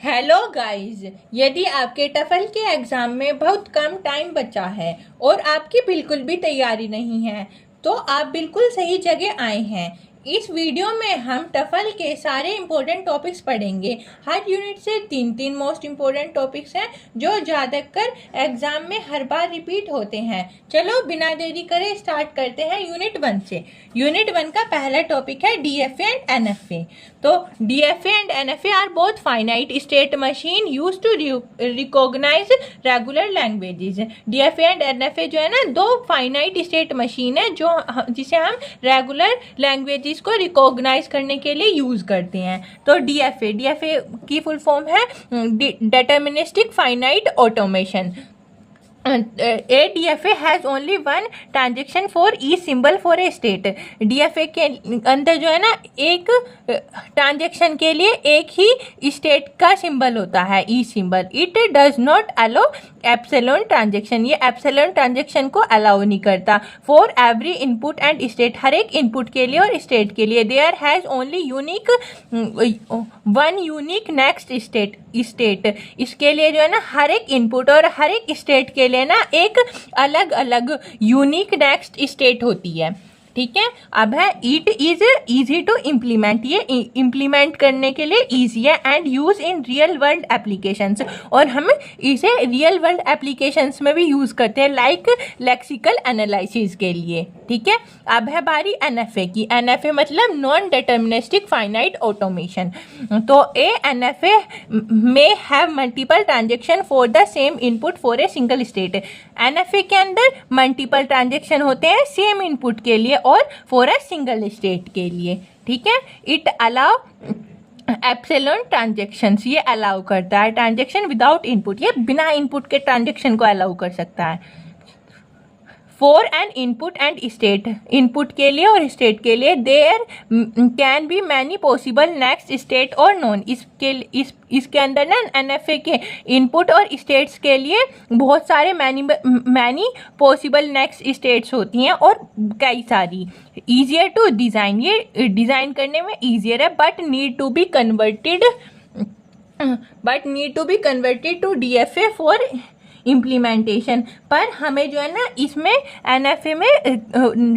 Hello guys. यदि आपके TOEFL के एग्ज़ाम में बहुत कम टाइम बचा है और आपकी बिल्कुल भी तैयारी नहीं है तो आप बिल्कुल सही जगह आए हैं। इस वीडियो में हम टफल के सारे इम्पोर्टेंट टॉपिक्स पढ़ेंगे। हर यूनिट से तीन तीन मोस्ट इम्पोर्टेंट टॉपिक्स हैं जो ज़्यादातर एग्ज़ाम में हर बार रिपीट होते हैं। चलो बिना देरी करे स्टार्ट करते हैं यूनिट 1 से। यूनिट 1 का पहला टॉपिक है डीएफए एंड एनएफए। तो DFA and NFA are both finite state machine use to recognise regular languages. DFA and NFA जो है ना, दो फाइनाइट स्टेट मशीन है जो जिसे हम रेगुलर लैंग्वेजेस को रिकॉग्नाइज करने के लिए यूज करते हैं। तो डीएफए की फुल फॉर्म है deterministic finite automation. DFA has only one transaction for each symbol for a state। DFA के अंदर जो है ना, एक ट्रांजेक्शन के लिए एक ही स्टेट का सिंबल होता है, E symbol. It does not allow epsilon transition. ये एप्सिलॉन ट्रांजेक्शन को अलाउ नहीं करता। For every input and state, हर एक इनपुट के लिए और स्टेट के लिए, there has only one unique next state. इसके लिए जो है ना, हर एक इनपुट और हर एक स्टेट के लिए ना एक अलग अलग यूनिक नेक्स्ट स्टेट होती है। ठीक है। अब है it is easy to implement. ये इम्प्लीमेंट करने के लिए ईजी है and use in real world applications. और हम इसे रियल वर्ल्ड एप्लीकेशंस में भी यूज करते हैं, लाइक लेक्सिकल एनालिसिस के लिए। ठीक है। अब है बारी एनएफए की। एनएफए मतलब नॉन डिटर्मिनिस्टिक फाइनाइट ऑटोमेशन। तो ए एनएफए में have multiple transaction for the same input for a single state. NFA के अंदर मल्टीपल ट्रांजेक्शन होते हैं सेम इनपुट के लिए और फॉर ए सिंगल स्टेट के लिए। ठीक है। It allow epsilon transactions. ये अलाउ करता है ट्रांजेक्शन विदाउट इनपुट। ये बिना इनपुट के ट्रांजेक्शन को अलाउ कर सकता है। For an input and state, input के लिए और स्टेट के लिए, there can be many possible next state और नॉन। इसके अंदर ना एनएफए के इनपुट और स्टेट्स के लिए बहुत सारे मैनी पॉसिबल नेक्स्ट स्टेट्स होती हैं और कई सारी। ईजियर टू डिज़ाइन, ये डिज़ाइन करने में ईजियर है, but need to be converted to DFA for implementation. पर हमें जो है ना, इसमें एनएफए में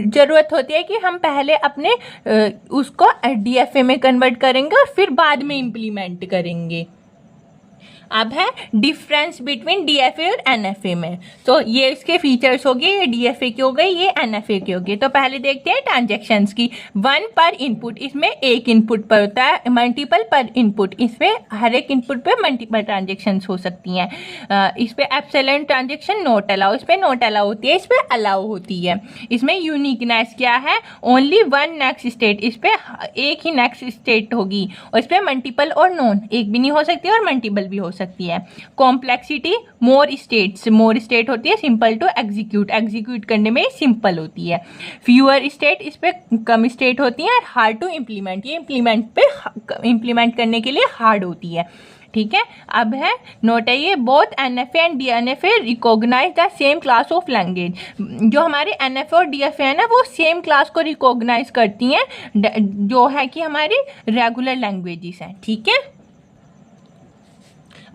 ज़रूरत होती है कि हम पहले अपने उसको डीएफए में कन्वर्ट करेंगे और फिर बाद में इम्प्लीमेंट करेंगे। अब है डिफरेंस बिटवीन डीएफए और एनएफए में। तो ये इसके फीचर्स हो गए, ये डीएफए की हो गई, ये एनएफए की हो गई। तो पहले देखते हैं ट्रांजेक्शन्स की। वन पर इनपुट, इसमें एक इनपुट पर होता है। मल्टीपल पर इनपुट, इसमें हर एक इनपुट पे मल्टीपल ट्रांजेक्शन्स हो सकती हैं। इस पे एप्सिलॉन ट्रांजेक्शन नॉट अलाउ, इस पे नॉट अलाउ होती है, इस पे अलाउ होती है। इसमें यूनिकनेस क्या है? ओनली वन नेक्स्ट स्टेट, इस पे एक ही नेक्स्ट स्टेट होगी। और इस पे मल्टीपल और नॉन, एक भी नहीं हो सकती और मल्टीपल भी हो सकती है। कॉम्प्लेक्सिटी, मोर स्टेट होती है। सिंपल टू एग्जीक्यूट करने में सिंपल होती है। फ्यूअर स्टेट, इस पे कम स्टेट होती है। हार्ड टू इम्प्लीमेंट, ये इम्प्लीमेंट करने के लिए हार्ड होती है। ठीक है। अब है नोट है, ये both NFA and DNFA recognize the same class of language. जो हमारे एनएफए और डीएफए है ना, वो सेम क्लास को रिकॉग्नाइज करती हैं, जो है कि हमारी रेगुलर लैंग्वेजेस हैं। ठीक है।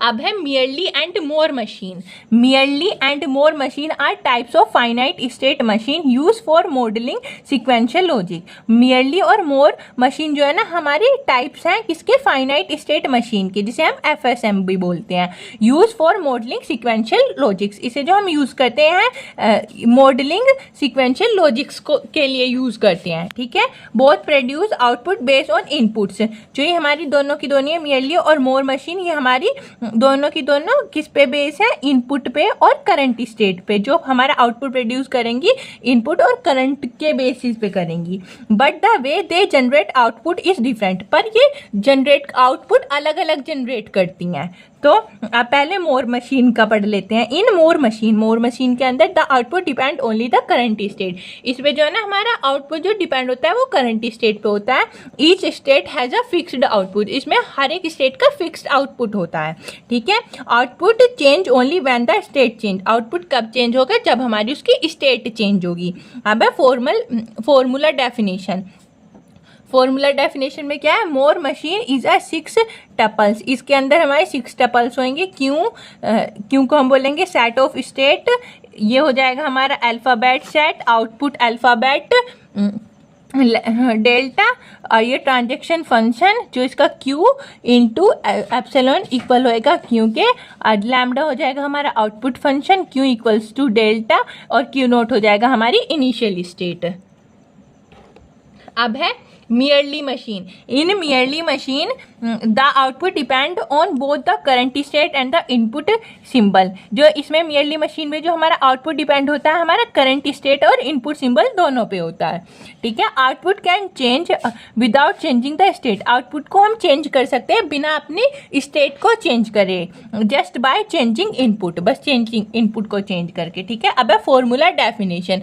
अब है Mealy and Moore machine. Mealy and Moore machine are types of finite state machine use for modelling sequential logic. Mealy और मोर मशीन जो है ना, हमारी टाइप्स हैं किसके? फाइनाइट स्टेट मशीन के, जिसे हम एफएसएम भी बोलते हैं। Use for modelling sequential logics, इसे जो हम यूज करते हैं मॉडलिंग सिक्वेंशियल लॉजिक्स के लिए यूज करते हैं। ठीक है। Both produce output based on inputs. जो ये हमारी दोनों की दोनों है, मियरली और मोर मशीन, ये हमारी दोनों की दोनों किस पे बेस है? इनपुट पे और करंट स्टेट पे। जो हमारा आउटपुट प्रोड्यूस करेंगी इनपुट और करंट के बेसिस पे करेंगी। But the way they generate output is different, पर ये जनरेट आउटपुट अलग अलग जनरेट करती हैं। तो आप पहले मोर मशीन का पढ़ लेते हैं। इन मोर मशीन के अंदर the output depend only the current state. इसमें जो है ना, हमारा आउटपुट जो डिपेंड होता है वो करंट स्टेट पे होता है। Each state has a fixed output, इसमें हर एक स्टेट का फिक्स्ड आउटपुट होता है। ठीक है। Output change only when the state change. Output कब चेंज होगा? जब हमारी उसकी स्टेट चेंज होगी। अब है फॉर्मूला डेफिनेशन। फॉर्मूला डेफिनेशन में क्या है, मोर मशीन इज अ 6 टपल्स, इसके अंदर हमारे 6 टपल्स होंगे। क्यों को हम बोलेंगे सेट ऑफ स्टेट, ये हो जाएगा हमारा alphabet set, output alphabet delta, और ये ट्रांजेक्शन फंक्शन जो इसका Q इंटू एप्सिलॉन इक्वल होएगा Q के, और लैम्डा हो जाएगा हमारा output function Q equals to delta, और Q नोट हो जाएगा हमारी इनिशियल स्टेट। अब है merely machine. In merely machine, the output depend on both the current state and the input symbol. जो इसमें merely machine में जो हमारा आउटपुट डिपेंड होता है हमारा करंट स्टेट और इनपुट सिंबल दोनों पे होता है, ठीक है। Output can change without changing the state, output को हम चेंज कर सकते हैं बिना अपनी स्टेट को चेंज करे, जस्ट बाय चेंजिंग इनपुट, बस चेंजिंग इनपुट को चेंज करके, ठीक है। अब है formula definition,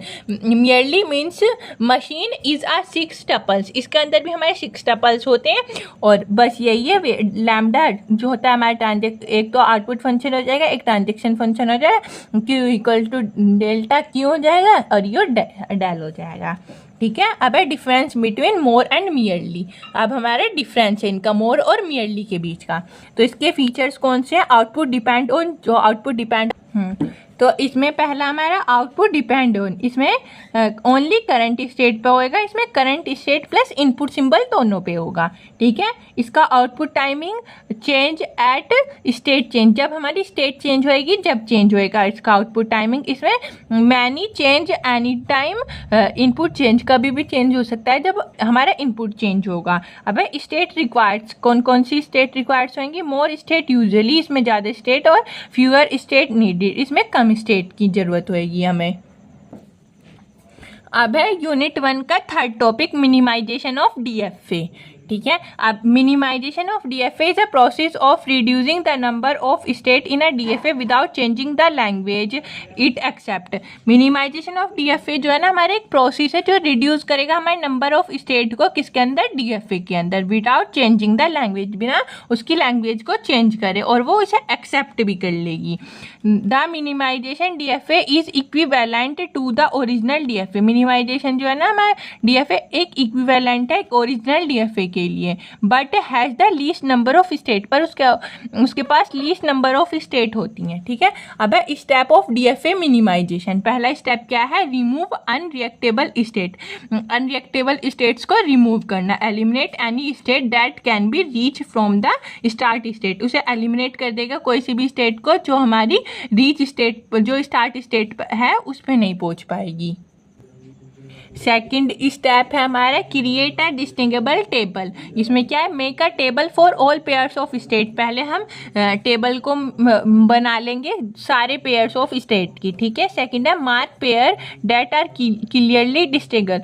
merely means machine is a 6 tuples, इसके अंदर भी हमारे 6 टपल्स होते हैं, और बस यही है लैम्डा जो होता है हमारा एक तो आउटपुट फंक्शन हो जाएगा, एक ट्रांजेक्शन फंक्शन हो जाएगा, Q equal to delta Q हो जाएगा, और ये डेल हो जाएगा, ठीक है। अब है difference between more and merely, अब हमारे डिफरेंस है इनका मोर और मियरली के बीच का। तो इसके फीचर्स कौन से हैं, आउटपुट डिपेंड ऑन, जो आउटपुट डिपेंड तो इसमें पहला हमारा आउटपुट डिपेंड ऑन, इसमें ओनली करंट स्टेट पे होएगा, इसमें current state plus input symbol दोनों पे होगा, ठीक है। इसका output timing change at state change, जब हमारी स्टेट चेंज होएगी जब चेंज होएगा इसका आउटपुट टाइमिंग। इसमें many change any time, input change कभी भी चेंज हो सकता है जब हमारा इनपुट चेंज होगा। अब स्टेट रिक्वायर्ड्स, कौन कौन सी स्टेट रिक्वायर्ड्स होंगी, मोर स्टेट यूजुअली, इसमें ज़्यादा स्टेट, और फ्यूअर स्टेट नीडेड, इसमें कम स्टेट की जरूरत होगी हमें। अब है यूनिट 1 का third topic, minimisation of DFA, ठीक है। अब minimisation of DFA is a process of reducing the number of state in a DFA without changing the language it accept. Minimisation of DFA जो है ना हमारे एक प्रोसेस है जो रिड्यूस करेगा हमारे नंबर ऑफ स्टेट को किसके अंदर, डीएफए के अंदर, विदाउट चेंजिंग द लैंग्वेज, बिना उसकी लैंग्वेज को चेंज करे, और वो उसे एक्सेप्ट भी कर लेगी। The minimisation DFA is equivalent to the original DFA, minimisation जो है ना हमारा डीएफए एक इक्विवेलेंट है एक ओरिजिनल डीएफए के लिए, but has the least number of state, पर उसके पास लीस्ट नंबर ऑफ स्टेट होती हैं, ठीक है। अब है स्टेप ऑफ डीएफए मिनिमाइजेशन, पहला स्टेप क्या है, रिमूव अनरिएक्टेबल स्टेट, अनरिएक्टेबल स्टेट्स को रिमूव करना, eliminate any state that can be reach from the start state, उसे एलिमिनेट कर देगा कोई सी भी स्टेट को जो हमारी रीच स्टेट, जो स्टार्ट स्टेट है उस पर नहीं पहुंच पाएगी। सेकंड स्टेप है हमारा क्रिएट अ डिस्टिंगेबल टेबल, इसमें क्या है, make a table for all pairs of state, पहले हम टेबल को बना लेंगे सारे पेयर्स ऑफ स्टेट की, ठीक है। सेकंड है mark pair that are clearly distinguishable,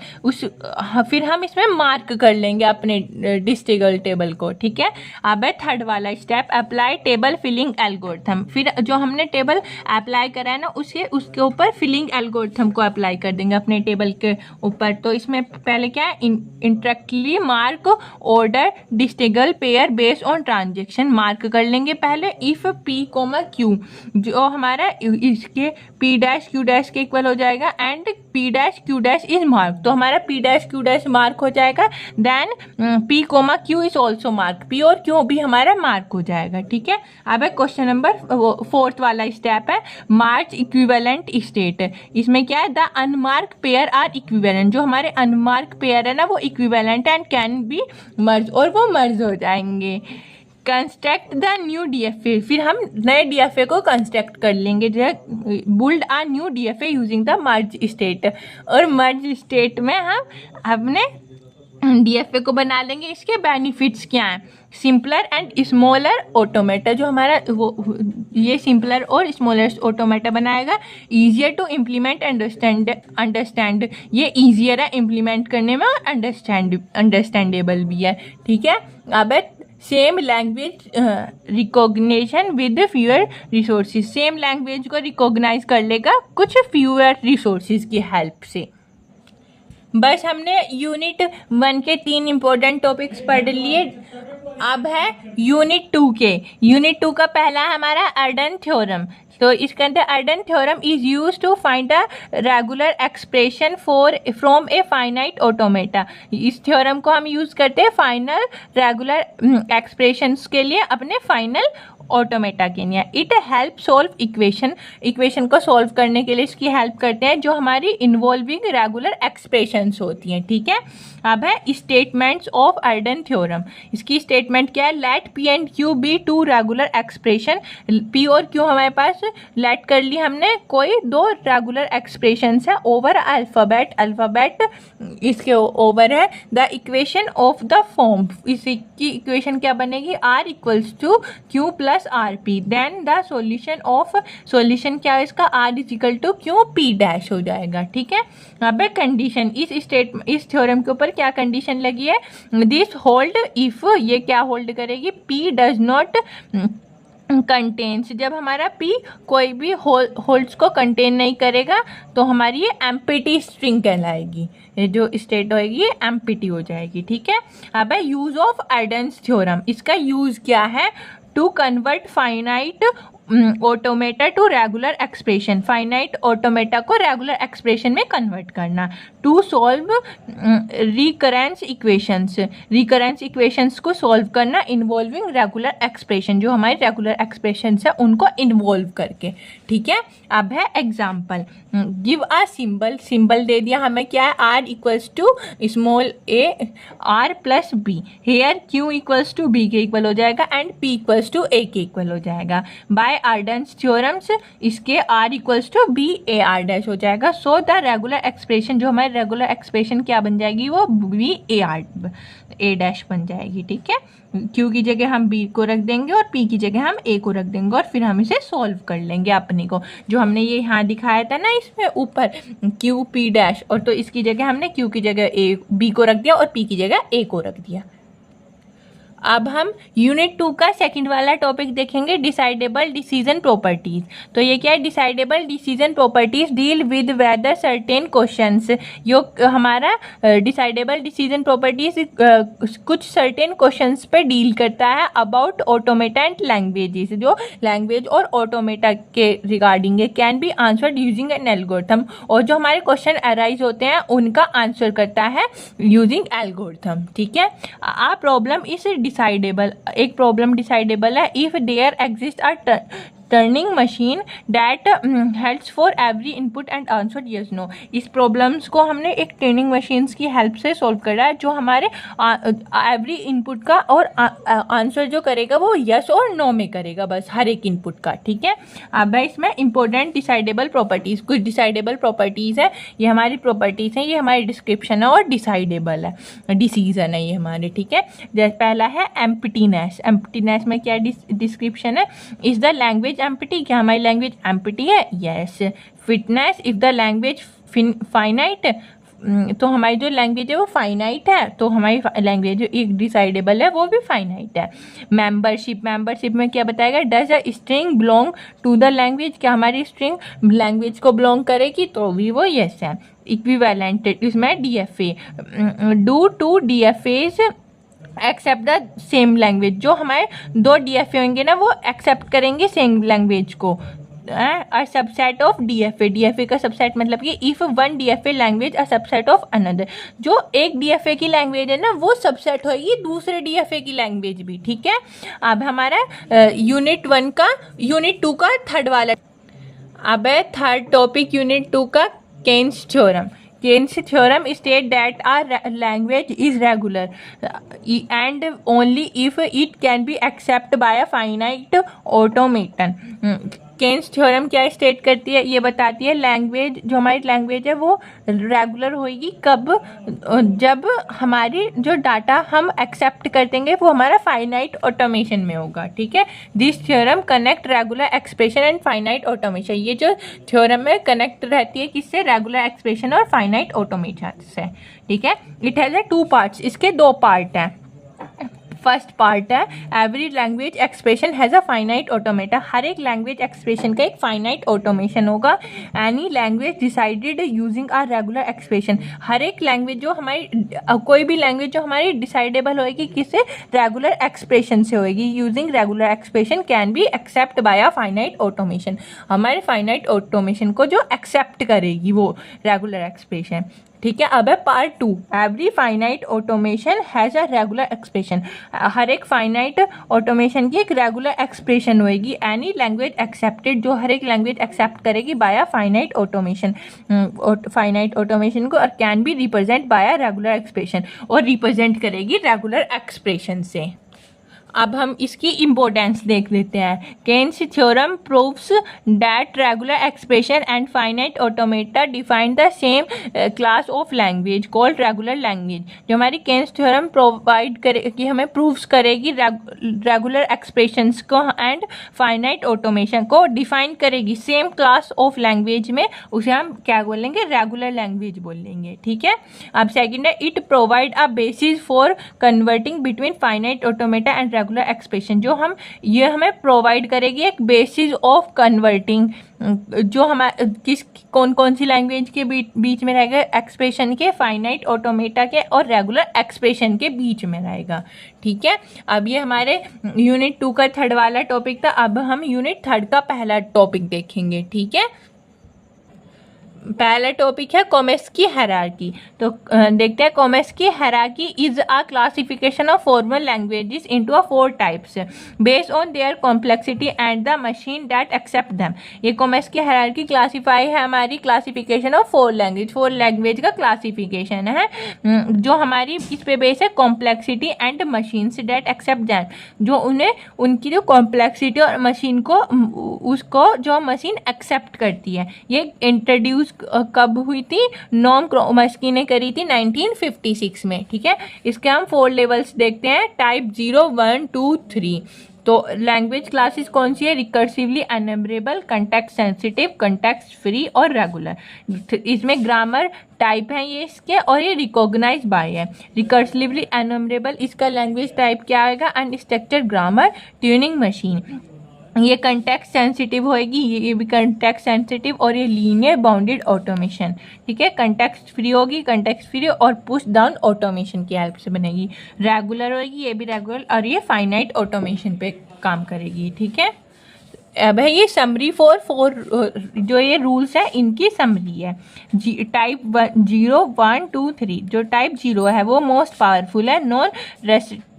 फिर हम इसमें मार्क कर लेंगे अपने डिस्टिंगल टेबल को, ठीक है। अब है थर्ड वाला step, apply table filling algorithm, फिर जो हमने टेबल अप्लाई करा है ना उसके ऊपर फिलिंग एल्गोरिथम को अप्लाई कर देंगे अपने टेबल के ऊपर। तो इसमें पहले क्या है, iteratively mark order distinguishable pair based on transition, mark कर लेंगे पहले इफ पी कोमा क्यू, जो हमारा इसके पी डैश क्यू डैश के इक्वल हो जाएगा, and P dash Q dash is mark, तो हमारा P dash Q dash mark हो जाएगा, then P comma Q is also mark, P और क्यू भी हमारा मार्क हो जाएगा, ठीक है। अब है क्वेश्चन नंबर फोर्थ वाला स्टेप है मार्च इक्विवेलेंट स्टेट, इसमें क्या है, the unmark pair are equivalent, जो हमारे अनमार्क पेयर है ना वो इक्विवेलेंट एंड कैन बी मर्ज, और वो मर्ज हो जाएंगे। कंस्ट्रक्ट द न्यू डीएफए, फिर हम नए डीएफए को कंस्ट्रक्ट कर लेंगे, जो build a new DFA using the merge state, और मर्ज स्टेट में हम अपने डीएफए को बना लेंगे। इसके बेनिफिट्स क्या हैं, सिंपलर एंड स्मॉलर ऑटोमेटा, जो हमारा वो ये सिंपलर और स्मॉलर ऑटोमेटा बनाएगा, ईजियर टू इम्प्लीमेंट अंडरस्टैंड, ये ईजियर है इम्प्लीमेंट करने में और अंडरस्टैंडेबल भी है, ठीक है। अब same language recognition with fewer resources, same language को रिकॉग्नाइज कर लेगा कुछ फ्यूअर रिसोर्सेज की हेल्प से। बस हमने यूनिट 1 के 3 इंपॉर्टेंट टॉपिक्स पढ़ लिए। अब है यूनिट 2 के। यूनिट 2 का पहला हमारा अर्डन थ्योरम। तो इसके अंदर Arden theorem is use to find a regular expression for from a finite automata. इस थ्योरम को हम यूज करते हैं फाइनल रेगुलर एक्सप्रेशंस के लिए, अपने फाइनल ऑटोमेटा के लिए। इट हेल्प सोल्व इक्वेशन को सोल्व करने के लिए इसकी हेल्प करते हैं जो हमारी इन्वॉल्विंग रेगुलर एक्सप्रेशंस होती हैं, ठीक है। अब है स्टेटमेंट्स ऑफ अर्डन थ्योरम। इसकी स्टेटमेंट क्या है? Let P and Q be two regular expression. P और क्यू हमारे पास लेट कर ली हमने, कोई दो रेगुलर एक्सप्रेशंस है ओवर अल्फ़ाबेट इसके ओवर है the equation of the form. इसकी इक्वेशन क्या बनेगी? R equals to Q plus R P. Then the solution क्या है इसका? R is equal to Q P dash हो जाएगा, ठीक है। अब कंडीशन, इस थ्योरम के ऊपर क्या कंडीशन लगी है? दिस होल्ड इफ, ये क्या होल्ड करेगी? P does not contains. जब हमारा P कोई भी होल्ड्स को कंटेन नहीं करेगा तो हमारी ये एम्प्टी स्ट्रिंग कहलाएगी। ये जो स्टेट होएगी ये एम्प्टी हो जाएगी, ठीक है। अब है यूज ऑफ अर्डन्स थ्योरम। इसका यूज क्या है? To convert finite automata to regular expression. Finite automata को रेगुलर एक्सप्रेशन में कन्वर्ट करना। टू सॉल्व रिकरेंस इक्वेशंस को सॉल्व करना इन्वॉल्विंग रेगुलर एक्सप्रेशन, जो हमारे रेगुलर एक्सप्रेशंस है उनको इन्वॉल्व करके, ठीक है। अब है एग्जाम्पल। गिव अ सिंबल दे दिया हमें, क्या है? R equals to small a R plus B. Here Q equals to B के इक्वल हो जाएगा and P equals to A के इक्वल हो जाएगा। बाय अर्डन्स थ्योरम्स इसके R equals to B A R dash हो जाएगा। सो द रेगुलर एक्सप्रेशन, जो हमारी रेगुलर एक्सप्रेशन क्या बन जाएगी? वो B A R A dash बन जाएगी, ठीक है। क्यू की जगह हम बी को रख देंगे और पी की जगह हम ए को रख देंगे और फिर हम इसे सॉल्व कर लेंगे अपने को, जो हमने ये यहाँ दिखाया था ना इसमें ऊपर क्यू पी डैश, और तो इसकी जगह हमने क्यू की जगह ए बी को रख दिया और पी की जगह ए को रख दिया। अब हम यूनिट 2 का सेकंड वाला टॉपिक देखेंगे, डिसाइडेबल डिसीजन प्रॉपर्टीज। तो ये क्या है? Decidable decision properties deal with whether certain questions. यो हमारा डिसाइडेबल डिसीजन प्रॉपर्टीज कुछ सर्टेन क्वेश्चंस पे डील करता है अबाउट ऑटोमेटा एंड लैंग्वेजेस, जो लैंग्वेज और ऑटोमेटा के रिगार्डिंग है। Can be answered using an algorithm, और जो हमारे क्वेश्चन अराइज होते हैं उनका आंसर करता है यूजिंग एल्गोरिथम, ठीक है। आ प्रॉब्लम इज डिसाइडेबल, एक प्रॉब्लम डिसाइडेबल है if there exist a Turing machine that helps for every input and answer yes no. इस प्रॉब्लम्स को हमने एक टर्निंग मशीन्स की हेल्प से सॉल्व करा है, जो हमारे एवरी इनपुट का और आंसर जो करेगा वो यस और नो में करेगा, बस हर एक इनपुट का, ठीक है। अब है इसमें इंपॉर्टेंट डिसाइडेबल प्रॉपर्टीज़, कुछ डिसाइडेबल प्रॉपर्टीज़ है, ये हमारी प्रॉपर्टीज़ हैं, ये हमारी डिस्क्रिप्शन है और डिसाइडेबल है, डिसीजन है ये हमारे, ठीक है। पहला है एम्प्टीनेस। एम्प्टीनेस में क्या डिस्क्रिप्शन है? इज द लैंग्वेज एम्प्टी, क्या हमारी लैंग्वेज एम्प्टी है? Yes. Fitness, if the language finite, तो हमारी जो लैंग्वेज है वो फाइनाइट है, तो हमारी लैंग्वेज जो एक डिसाइडेबल है वो भी फाइनाइट है। मेंबरशिप में क्या बताएगा? Does a string belong to the language, क्या हमारी स्ट्रिंग लैंग्वेज को बिलोंग करेगी? तो भी वो यस है। इक्विवेलेंट, इसमें DFA, do two DFAs accept the same language, जो हमारे दो डीएफए होंगे ना वो एक्सेप्ट करेंगे सेम लैंग्वेज को। A subset of DFA, DFA का सबसेट मतलब कि if one DFA language a subset of another, जो एक डीएफए की लैंग्वेज है ना वो सबसेट होगी दूसरे डीएफए की लैंग्वेज भी, ठीक है। अब हमारा यूनिट 2 का थर्ड वाला, अब है थर्ड टॉपिक यूनिट 2 का Keynes theorem. Keynes theorem states that a language is regular and only if it can be accepted by a finite automaton. Keynes theorem क्या स्टेट करती है? ये बताती है लैंग्वेज, जो हमारी लैंग्वेज है वो रेगुलर होगी कब? जब हमारी जो डाटा हम एक्सेप्ट कर देंगे वो हमारा फाइनाइट ऑटोमेशन में होगा, ठीक है। This theorem connect regular expression and finite automation. ये जो थ्योरम है कनेक्ट रहती है किससे? रेगुलर एक्सप्रेशन और फाइनाइट ऑटोमेशन से, ठीक है। इट हैज़ 2 पार्ट्स, इसके 2 पार्ट हैं। फर्स्ट पार्ट है every language expression has a finite automata. हर एक लैंग्वेज एक्सप्रेशन का एक फाइनाइट ऑटोमेशन होगा। Any language decided using a regular expression. हर एक लैंग्वेज जो हमारी कोई भी लैंग्वेज जो हमारी डिसाइडेबल होएगी किससे, रेगुलर एक्सप्रेशन से होएगी। Using regular expression can be accept bye a finite automation. हमारे फाइनाइट ऑटोमेशन को जो एक्सेप्ट करेगी वो रेगुलर एक्सप्रेशन। ठीक है, अब है part 2 every finite automation has a regular expression. हर एक फाइनाइट ऑटोमेशन की एक रेगुलर एक्सप्रेशन होएगी। एनी लैंग्वेज एक्सेप्टेड, जो हर एक लैंग्वेज एक्सेप्ट करेगी by a finite automation, finite automation को, और can be represent by a regular expression, और रिप्रेजेंट करेगी रेगुलर एक्सप्रेशन से। अब हम इसकी इम्पोर्टेंस देख लेते हैं। Kleene's theorem proves that regular expression and finite automata define the same class of language called regular language. जो हमारी केन्स थ्योरम प्रोवाइड करेगी, हमें प्रूव्स करेगी रेगुलर एक्सप्रेशंस को एंड फाइनाइट ऑटोमेशन को डिफाइन करेगी सेम क्लास ऑफ लैंग्वेज में, उसे हम क्या बोलेंगे, रेगुलर लैंग्वेज बोलेंगे। ठीक है, अब सेकेंड है it provide a basis for converting between finite automata and regular expression. जो हम ये हमें प्रोवाइड करेगी एक बेसिस ऑफ कन्वर्टिंग, जो हमारे कौन कौन सी लैंग्वेज के बीच में रहेगा, एक्सप्रेशन के, फाइनाइट ऑटोमेटा के और रेगुलर एक्सप्रेशन के बीच में रहेगा। ठीक है, अब ये हमारे यूनिट 2 का थर्ड वाला टॉपिक था। अब हम यूनिट 3 का पहला टॉपिक देखेंगे। ठीक है, पहला टॉपिक है कोमेस्की हायरार्की। तो देखते हैं, Chomsky hierarchy is a classification of formal languages into a 4 types based on their complexity and the machine that accept them. ये कोमेस्की हायरार्की क्लासीफाई है हमारी क्लासिफिकेशन ऑफ 4 लैंग्वेज। 4 लैंग्वेज का क्लासिफिकेशन है जो हमारी इस पे बेस है complexity and machines that accept them. जो उन्हें उनकी जो कॉम्प्लेक्सिटी और मशीन को उसको जो मशीन एक्सेप्ट करती है। ये इंट्रोड्यूस कब हुई थी, नॉम चॉम्स्की ने करी थी 1956 में। ठीक है, इसके हम 4 लेवल्स देखते हैं, टाइप 0, 1, 2, 3। तो लैंग्वेज क्लासेस कौन सी है, recursively enumerable, context sensitive, context free और रेगुलर। इसमें ग्रामर टाइप है ये इसके, और ये रिकॉग्नाइज बाय है। रिकर्सिवली एनमरेबल इसका लैंग्वेज टाइप क्या आएगा, अनस्ट्रक्चर्ड ग्रामर, ट्यूनिंग मशीन। ये कंटेक्स्ट सेंसिटिव होएगी, ये भी कंटेक्स्ट सेंसिटिव, और ये लीनियर बाउंडेड ऑटोमेशन। ठीक है, कंटेक्स्ट फ्री होगी, कंटेक्स्ट फ्री और पुश डाउन ऑटोमेशन की हेल्प से बनेगी। रेगुलर होएगी, ये भी रेगुलर, और ये फाइनाइट ऑटोमेशन पे काम करेगी। ठीक है, अब है ये समरी फॉर 4 जो ये रूल्स है इनकी समरी है। टाइप 0, 1, 2, 3। जो टाइप 0 है वो मोस्ट पावरफुल है, नॉन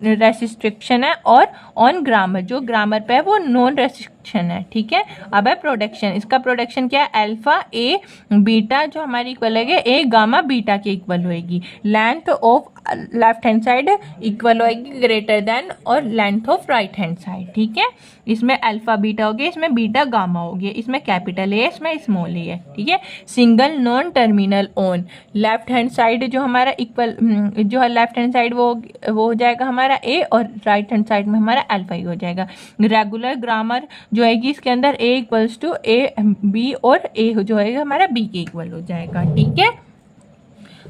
रेस्ट्रिक्शन है, और ऑन ग्रामर, जो ग्रामर पे है वो नॉन रेस्ट्रिक्शन है। ठीक है, अब है प्रोडक्शन। इसका प्रोडक्शन क्या है, अल्फा ए बीटा जो हमारी इक्वल है ए गामा बीटा के इक्वल होएगी। Length of left hand side equal होएगी ग्रेटर देन और length of right hand side. ठीक है, इसमें अल्फा बीटा हो गया, इसमें बीटा गामा हो गया, इसमें कैपिटल ए, इसमें स्मॉल ए है। ठीक है, single non terminal on left hand side जो हमारा इक्वल जो है लेफ्ट हैंड साइड वो हो जाएगा हमारा ए, और राइट हैंड साइड में हमारा अल्फा ही हो जाएगा। रेगुलर ग्रामर जो है इसके अंदर ए इक्वल्स टू ए बी, और ए जो है हमारा बी के इक्वल हो जाएगा। ठीक है,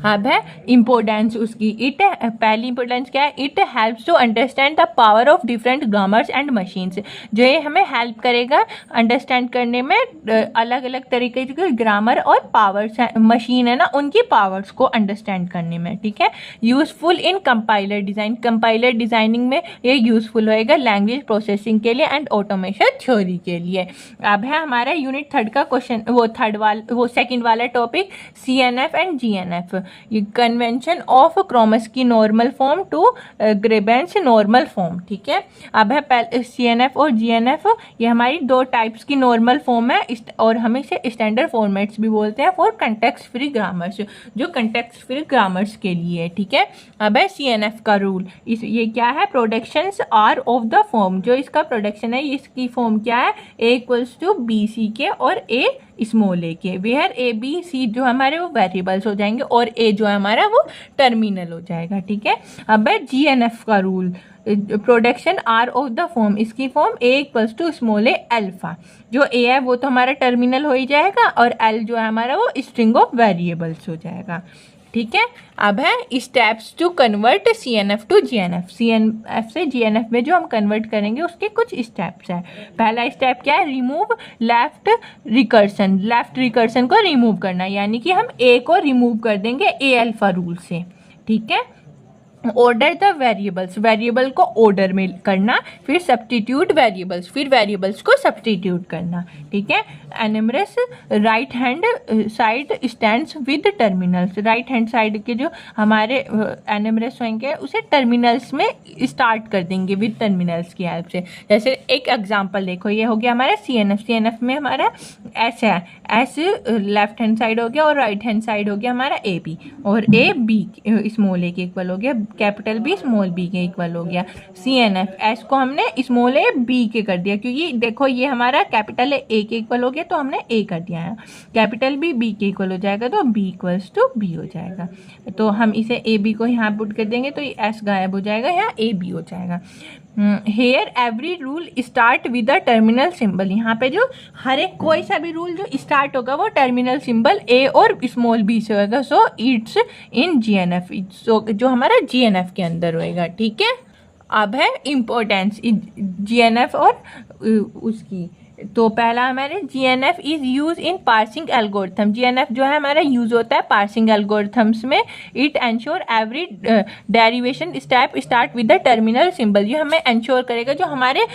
अब है इम्पोर्टेंस उसकी। इट पहली इम्पोर्टेंस क्या है, it helps to understand the power of different grammars and machines. जो ये हमें हेल्प करेगा अंडरस्टैंड करने में अलग अलग तरीके के ग्रामर और पावर्स मशीन है ना, उनकी पावर्स को अंडरस्टैंड करने में। ठीक है, useful in compiler design, compiler designing में ये यूजफुल होएगा, लैंग्वेज प्रोसेसिंग के लिए एंड ऑटोमेशन थ्योरी के लिए। अब है हमारा यूनिट 3 का क्वेश्चन, वो सेकेंड वाला टॉपिक, CNF एंड GNF। ये conversion of Chomsky normal form to Greibach's normal form. ठीक है, अब है CNF और GNF, ये हमारी 2 टाइप्स की नॉर्मल फॉर्म है, और हम इसे स्टैंडर्ड फॉर्मेट्स भी बोलते हैं फॉर कंटेक्स्ट फ्री ग्रामर्स, जो कंटेक्स्ट फ्री ग्रामर्स के लिए है। ठीक है, अब है CNF का रूल। ये क्या है, productions are of the form. जो इसका प्रोडक्शन है इसकी फॉर्म क्या है, A इक्वल्स टू BC के और A स्मॉल ए के, वेयर A B C जो हमारे वो वेरिएबल्स हो जाएंगे, और A जो है हमारा वो टर्मिनल हो जाएगा। ठीक है, अब है GNF का rule, production are of the form, इसकी form A equals to small a alpha. जो A है वो तो हमारा टर्मिनल हो ही जाएगा, और L जो है हमारा वो स्ट्रिंग ऑफ वेरिएबल्स हो जाएगा। ठीक है। अब है steps to convert CNF to GNF। CNF से GNF में जो हम कन्वर्ट करेंगे उसके कुछ स्टेप्स हैं। पहला स्टेप क्या है, remove left recursion. Left recursion को रिमूव करना, यानी कि हम A को रिमूव कर देंगे A अल्फा रूल से, ठीक है। ऑर्डर द वेरिएबल्स, वेरिएबल को ऑर्डर में करना, फिर सब्स्टिट्यूट वेरिएबल्स, फिर वेरिएबल्स को सब्स्टिट्यूट करना, ठीक है। एनिमरस right hand side stands with terminals. Right hand side के जो हमारे एनिमरस होंगे उसे टर्मिनल्स में स्टार्ट कर देंगे विद टर्मिनल्स की हेल्प से। जैसे एक एग्जांपल देखो, ये हो गया हमारा CNF। CNF में हमारा S है, S लेफ्ट हैंड साइड हो गया और राइट हैंड साइड हो गया हमारा AB, और AB स्मॉल A के इक्वल हो गया, कैपिटल B स्मॉल b के इक्वल हो गया। CNF S को हमने स्मॉल a b के कर दिया, क्योंकि देखो ये हमारा कैपिटल A के इक्वल हो गया तो हमने A कर दिया है, कैपिटल B के इक्वल हो जाएगा तो B इक्वल्स टू B हो जाएगा। तो हम इसे AB को यहाँ पुट कर देंगे तो ये S गायब हो जाएगा, यहाँ AB हो जाएगा। Here every rule start with a terminal symbol. यहाँ पे जो हर एक कोई सा भी रूल जो स्टार्ट होगा वो टर्मिनल सिंबल A और स्मॉल b से होगा। सो इट्स इन GNF, सो जो हमारा GNF के अंदर होएगा, ठीक है। अब है इम्पोर्टेंस GNF और उसकी। तो पहला हमारे GNF is use in parsing algorithm. GNF जो है हमारा यूज होता है पार्सिंग एल्गोरिथम्स में। It ensure every derivation step start with the terminal symbol. ये हमें एंश्योर करेगा जो हमारे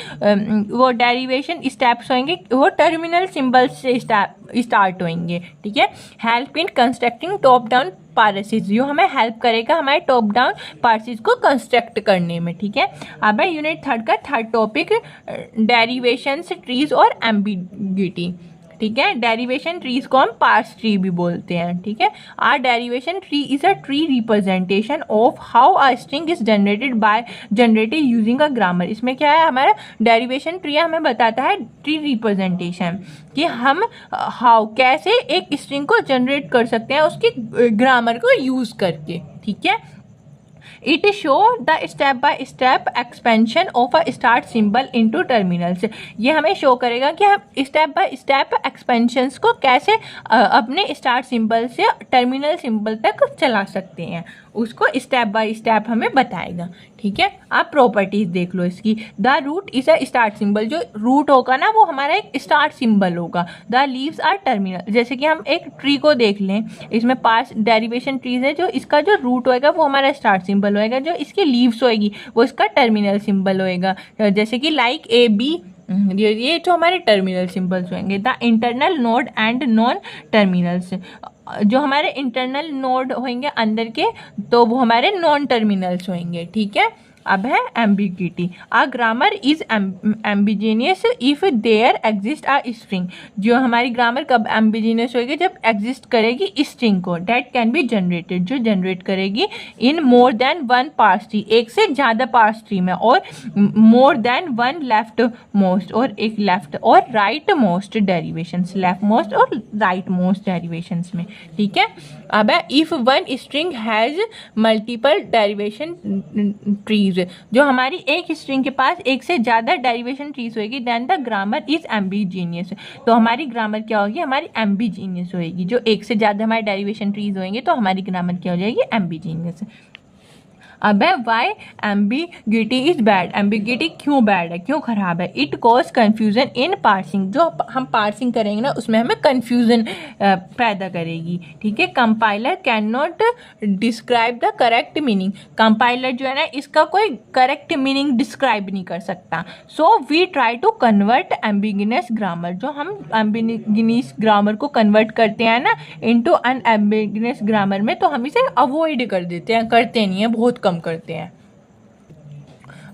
वो डेरिवेशन स्टेप्स होंगे वो टर्मिनल सिंबल से स्टार्ट होंगे, ठीक है। Help in constructing top down Parsis, जो हमें हेल्प करेगा हमारे टॉप डाउन पार्सिस को कंस्ट्रक्ट करने में, ठीक है। अब है यूनिट 3 का थर्ड टॉपिक, डेरिवेशंस, ट्रीज और एम्बिग्यूटी, ठीक है। डेरिवेशन ट्रीज को हम पार्स ट्री भी बोलते हैं, ठीक है। A derivation tree is a tree representation of how a string is generated using a grammar. इसमें क्या है, हमारा डेरिवेशन ट्री हमें बताता है ट्री रिप्रेजेंटेशन कि हम हाउ कैसे एक स्ट्रिंग को जनरेट कर सकते हैं उसकी ग्रामर को यूज करके, ठीक है। It show the step by step expansion of a start symbol into terminals. ये हमें शो करेगा कि हम स्टेप बाय स्टेप एक्सपेंशंस को कैसे अपने स्टार्ट सिंबल से टर्मिनल सिंबल तक चला सकते हैं, उसको स्टेप बाय स्टेप हमें बताएगा, ठीक है। आप प्रॉपर्टीज देख लो इसकी। The root is a start symbol, जो रूट होगा ना वो हमारा एक स्टार्ट सिंबल होगा। द लीव्स आर टर्मिनल, जैसे कि हम एक ट्री को देख लें, इसमें 5 डेरिवेशन ट्रीज है, जो इसका जो रूट होएगा वो हमारा स्टार्ट सिंबल होएगा, जो इसकी लीव्स होएगी वो इसका टर्मिनल सिंबल होएगा। जैसे कि लाइक AB, ये जो हमारे टर्मिनल सिंबल्स होंगे। The internal node and non terminals, जो हमारे इंटरनल नोड होंगे अंदर के तो वो हमारे नॉन टर्मिनल्स होंगे, ठीक है। अब है ambiguity. A grammar is ambiguous if there exist a string. जो हमारी ग्रामर कब एम्बिजीनियस होगी, जब एग्जिस्ट करेगी स्ट्रिंग को, डेट कैन बी जनरेटेड, जो जनरेट करेगी in more than one parse tree, एक से ज़्यादा पार्स ट्री में, और more than one left most, और एक लेफ्ट और right most derivations, left most और राइट मोस्ट डेरिवेशंस में, ठीक है। अब है if one string has multiple derivation trees, जो हमारी एक स्ट्रिंग के पास एक से ज़्यादा डेरिवेशन ट्रीज होगी, देन द ग्रामर इज एम्बिजीनियस। तो हमारी ग्रामर क्या होगी, हमारी एम्बिजीनियस होगी। जो एक से ज़्यादा हमारे डेरिवेशन ट्रीज होंगे तो हमारी ग्रामर क्या हो जाएगी, एम्बिजीनियस। अब है why ambiguity is bad. Ambiguity क्यों बैड है, क्यों खराब है। It cause confusion in parsing, जो हम पार्सिंग करेंगे ना उसमें हमें कन्फ्यूजन पैदा करेगी, ठीक है। Compiler can not describe the correct meaning, compiler जो है ना इसका कोई करेक्ट मीनिंग डिस्क्राइब नहीं कर सकता। So we try to convert ambiguous grammar, जो हम एम्बिगिनस ग्रामर को कन्वर्ट करते हैं ना इनटू अनएम्बिगिनस ग्रामर में, तो हम इसे अवॉइड कर देते हैं, करते नहीं है, बहुत कम करते हैं।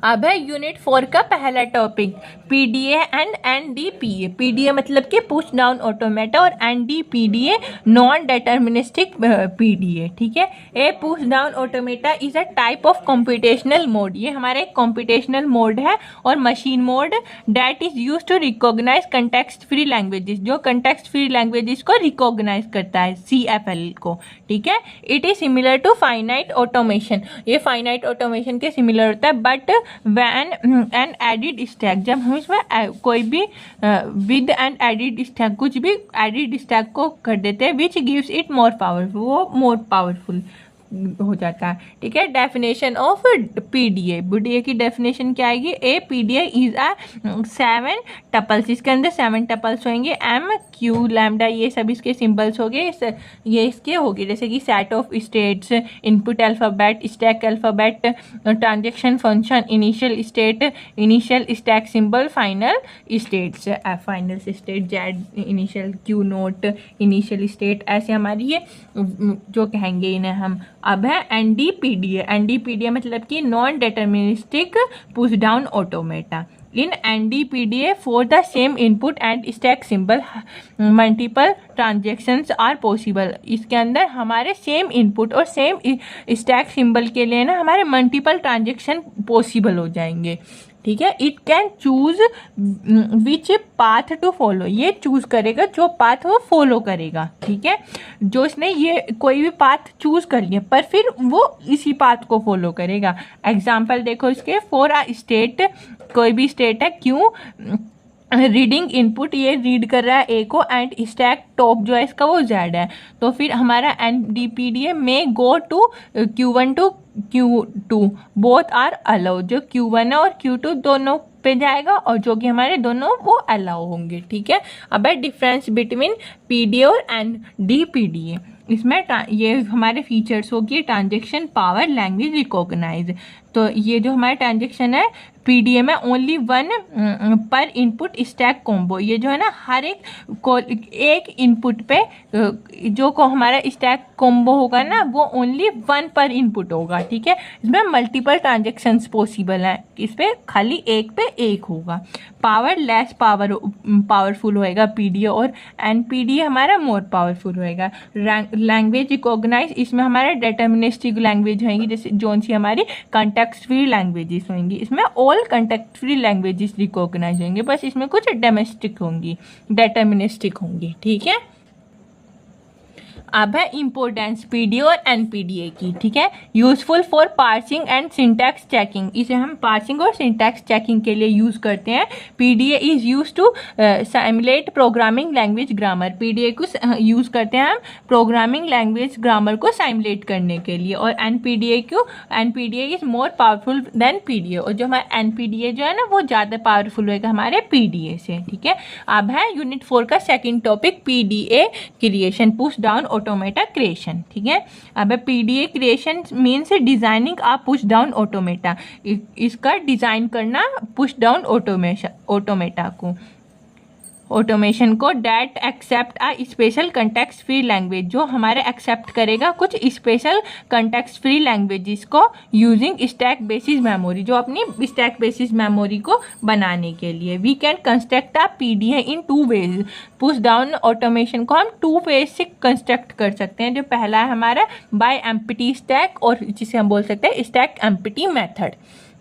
अब है यूनिट 4 का पहला topic, PDA and NDPA। PDA मतलब कि पुश डाउन ऑटोमेटा, और NDPDA नॉन डिटर्मिनिस्टिक PDA, ठीक है। A push down automata is a type of computational model, ये हमारा एक कंप्यूटेशनल मोड है और machine model that is use to recognise context free languages, जो कंटेक्स्ट फ्री लैंग्वेजेस को रिकॉग्नाइज करता है, CFL को, ठीक है। It is similar to finite automation, ये फाइनाइट ऑटोमेशन के सिमिलर होता है, but when an added stack, जब हम इसमें कोई भी विद एन एडिड स्टैक, कुछ भी एडिड स्टैक को कर देते हैं, which gives it more powerful, वो मोर पावरफुल हो जाता है। ठीक है, डेफिनेशन ऑफ पीडीए, पीडीए की डेफिनेशन क्या आएगी? ए पीडीए इज अ 7 टपल्स, इसके अंदर 7 टपल्स होंगे, एम क्यू लैम्डा ये सब इसके सिंबल्स हो गए, ये इसके हो गए, जैसे कि set of states, input alphabet, stack alphabet, transaction function, initial state, initial stack symbol, final states, final state, Z initial, Q note initial state, ऐसे हमारी ये जो कहेंगे इन्हें हम। अब है एनडीपीडीए, एनडीपीडीए मतलब कि non deterministic push down automata. In NDPDA for the same input and stack symbol multiple transactions are possible, इसके अंदर हमारे सेम इनपुट और सेम स्टैक सिंबल के लिए ना हमारे मल्टीपल ट्रांजेक्शन पॉसिबल हो जाएंगे। ठीक है, it can choose which path to follow, ये चूज करेगा जो पाथ वो फॉलो करेगा। ठीक है, जो इसने ये कोई भी पाथ चूज कर लिया पर फिर वो इसी पाथ को फॉलो करेगा। एग्जाम्पल देखो इसके, फॉर अ स्टेट, कोई भी स्टेट है, क्यों रीडिंग इनपुट, ये रीड कर रहा है ए को, एंड स्टैक टॉप जो है इसका वो जेड है, तो फिर हमारा एनडीपीडीए में go to Q1 to Q2 both are allow, जो Q1 है और Q2 दोनों पे जाएगा और जो कि हमारे दोनों वो अलाउ होंगे। ठीक है, अब है डिफरेंस बिटवीन पीडीए और एनडीपीडीए, इसमें ये हमारे फीचर्स होगी, ट्रांजेक्शन पावर, लैंग्वेज रिकॉग्नाइज। तो ये जो हमारा ट्रांजेक्शन है पीडीए में ओनली 1 पर इनपुट स्टैक कॉम्बो, ये जो है ना हर एक इनपुट पे जो को हमारा स्टैक कॉम्बो होगा ना वो ओनली 1 पर इनपुट होगा। ठीक है, इसमें मल्टीपल ट्रांजेक्शन्स पॉसिबल हैं, इस पर खाली एक पे एक होगा। पावर लेस पावरफुल होएगा पीडीए, और एनपीडीए हमारा मोर पावरफुल होएगा। लैंग्वेज रिकॉग्नाइज, इसमें हमारा डिटर्मिनिस्टिक लैंग्वेज होएंगी, जैसे जोन सी हमारी कंटेक्स्ट फ्री लैंग्वेजेस होंगी, इसमें all context free languages recognise होंगे, बस इसमें कुछ डोमेस्टिक होंगी, डिटर्मिनिस्टिक होंगी। ठीक है, अब है इम्पोर्टेंस पीडीए और एनपीडीए की। ठीक है, useful for parsing and syntax checking, इसे हम पार्सिंग और सिंटैक्स चेकिंग के लिए यूज करते हैं। PDA is use to simulate programming language grammar, PDA को यूज करते हैं हम प्रोग्रामिंग लैंग्वेज ग्रामर को सिमुलेट करने के लिए। और NPDA is more powerful than PDA, और जो हमारा एनपीडीए जो है ना वो ज़्यादा पावरफुल होगा हमारे पीडीए से। ठीक है, अब है यूनिट 4 का second topic, PDA creation, push down automata creation. ठीक है, अब PDA creation means designing a push down automata, इसका डिजाइन करना पुश डाउन ऑटोमेटा को, ऑटोमेशन को, that accept a special context free language, जो हमारे एक्सेप्ट करेगा कुछ स्पेशल कंटेक्स्ट फ्री लैंग्वेजेस को, यूजिंग स्टैक बेसिस मेमोरी, जो अपनी स्टैक बेसिस मेमोरी को बनाने के लिए। We can construct a PDA in 2 veg, push down automation को हम 2 वेज से कंस्ट्रक्ट कर सकते हैं। जो पहला है हमारा बाय एम्प्टी स्टैक, और जिसे हम बोल सकते हैं स्टैक एम्प्टी मेथड।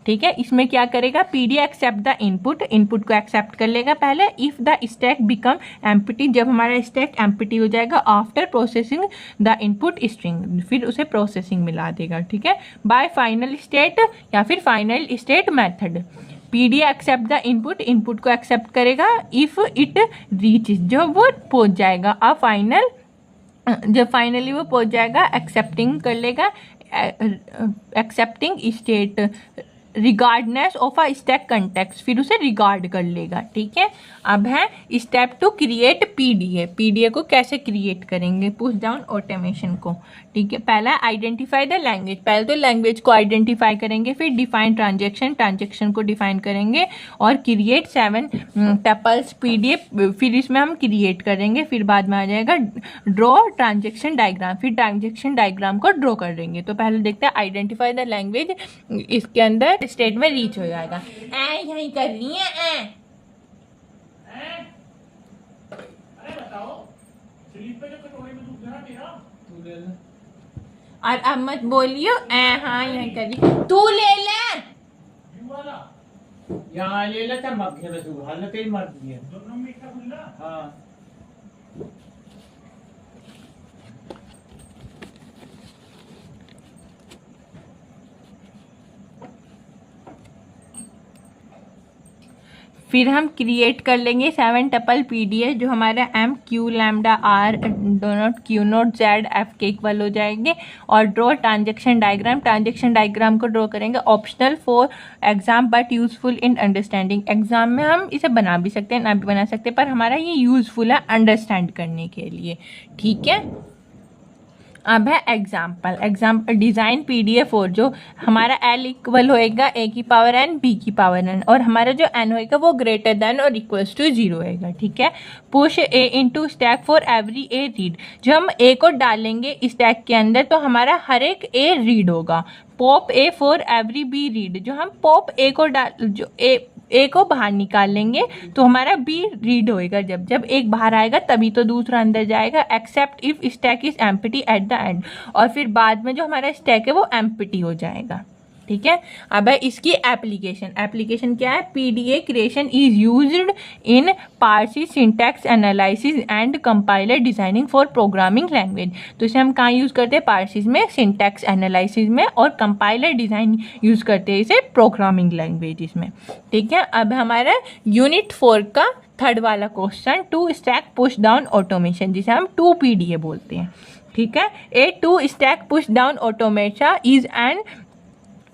ठीक है, इसमें क्या करेगा, पीडीए एक्सेप्ट द इनपुट को एक्सेप्ट कर लेगा पहले, if the stack become empty, जब हमारा स्टैक एम्प्टी हो जाएगा, after processing the input string, फिर उसे प्रोसेसिंग मिला देगा। ठीक है, बाय फाइनल स्टेट या फिर final state method, PDA accept the input को एक्सेप्ट करेगा, इफ इट रीचेस, जब वो पहुंच जाएगा, जब फाइनली वो पहुंच जाएगा, एक्सेप्टिंग कर लेगा, accepting state regardless of a stack context, फिर उसे रिगार्ड कर लेगा। ठीक है, अब है step two create PDA, PDA को कैसे क्रिएट करेंगे, पुश डाउन ऑटोमेशन को। ठीक है, पहला आइडेंटिफाई द लैंग्वेज, पहले तो लैंग्वेज को आइडेंटिफाई करेंगे, फिर डिफाइन ट्रांजेक्शन को डिफाइन करेंगे, और क्रिएट 7 टपल्स पीडीए, फिर इसमें हम क्रिएट करेंगे, फिर बाद में आ जाएगा ड्रॉ ट्रांजेक्शन डायग्राम, फिर ट्रांजेक्शन डायग्राम को ड्रॉ कर देंगे। तो पहले देखते हैं आइडेंटिफाई द लैंग्वेज, इसके अंदर स्टेट में रीच हो जाएगा, यही कर रही है और अब मत बोलियो हाँ यही कर रही, तू ले ले यहाँ ले ले तब मत खेल तू, हाल तेरी मर्जी है दोनों मीठा खुला। हाँ फिर हम क्रिएट कर लेंगे 7 टपल पीडीए जो हमारा M Q lambda R do not Q not Z F के इक्वल हो जाएंगे। और ड्रॉ ट्रांजेक्शन डायग्राम को ड्रॉ करेंगे, optional for exam but useful in understanding. Exam में हम इसे बना भी सकते हैं, ना भी बना सकते, पर हमारा ये यूजफुल है अंडरस्टैंड करने के लिए, ठीक है। अब है एग्जाम्पल डिज़ाइन PDF4 जो हमारा L इक्वल होएगा A की पावर n B की पावर n, और हमारा जो n होएगा वो ग्रेटर देन और इक्वल्स टू 0 होएगा, ठीक है। Push A into stack for every A read, जो हम A को डालेंगे स्टैक के अंदर तो हमारा हर एक A रीड होगा। Pop A for every B read, जो हम पॉप A को जो A को बाहर निकाल लेंगे तो हमारा B रीड होएगा। जब एक बाहर आएगा तभी तो दूसरा अंदर जाएगा। Accept if stack is empty at the end, और फिर बाद में जो हमारा स्टैक है वो एम्प्टी हो जाएगा, ठीक है। अब है इसकी एप्लीकेशन क्या है? PDA creation is used in Parsis syntax analysis and compiler designing for programming language. तो इसे हम कहाँ यूज़ करते हैं? पार्सिस में, सिंटैक्स एनालिसिस में, और कंपाइलर डिज़ाइन यूज़ करते हैं इसे प्रोग्रामिंग लैंग्वेज में, ठीक है। अब हमारा यूनिट 4 का थर्ड वाला question, 2 stack push down automation, जिसे हम 2PDA बोलते हैं, ठीक है। A 2 stack push down automation is an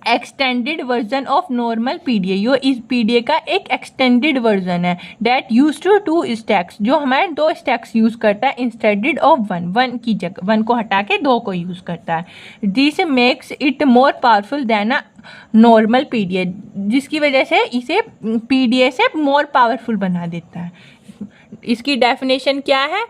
extended version of normal PDA. यो इस पीडीए का एक एक्सटेंडेड वर्जन है। दैट यूज टू 2 स्टैक्स, जो हमारे 2 स्टैक्स यूज करता है इंस्टेड ऑफ 1 की जगह 1 को हटा के 2 को यूज करता है। This makes it more powerful then a normal PDA, जिसकी वजह से इसे पीडीए से मोर पावरफुल बना देता है। इसकी डेफिनेशन क्या है?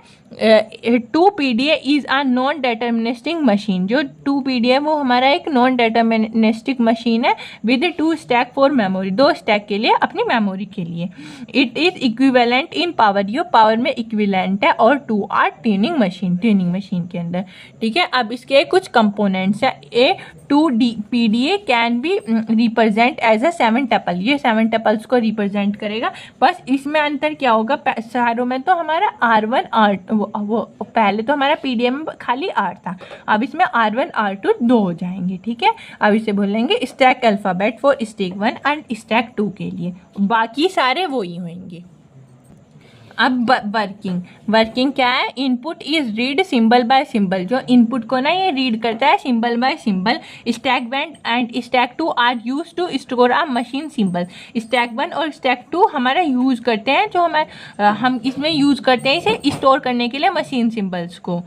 2PDA is a non deterministic machine. जो 2PDA वो हमारा एक नॉन डिटर्मिनिस्टिक मशीन है with 2 stack for memory, 2 stack के लिए, अपनी मेमोरी के लिए। It is equivalent in power, ये पावर में इक्विवेलेंट है, और 2 आर ट्यूनिंग मशीन के अंदर, ठीक है। अब इसके कुछ कंपोनेंट्स है। A 2PDA can be represent as a 7 tuple, ये 7 टपल्स को रिप्रेजेंट करेगा। बस इसमें अंतर क्या होगा? सारों में तो हमारा R1 R2 वो पहले तो हमारा पीडीएम में खाली R था, अब इसमें R1 R2 2 हो जाएंगे, ठीक है। अब इसे बोलेंगे stack alphabet for stack 1 and stack 2 के लिए, बाकी सारे वो ही होंगे। अब वर्किंग क्या है? Input is read symbol by symbol, जो इनपुट को ना ये रीड करता है symbol by symbol. Stack 1 and stack 2 are use to store a machine symbol. Stack 1 और स्टैक 2 हमारा यूज करते हैं, जो हम इसमें यूज करते हैं इसे स्टोर करने के लिए मशीन सिंबल्स को।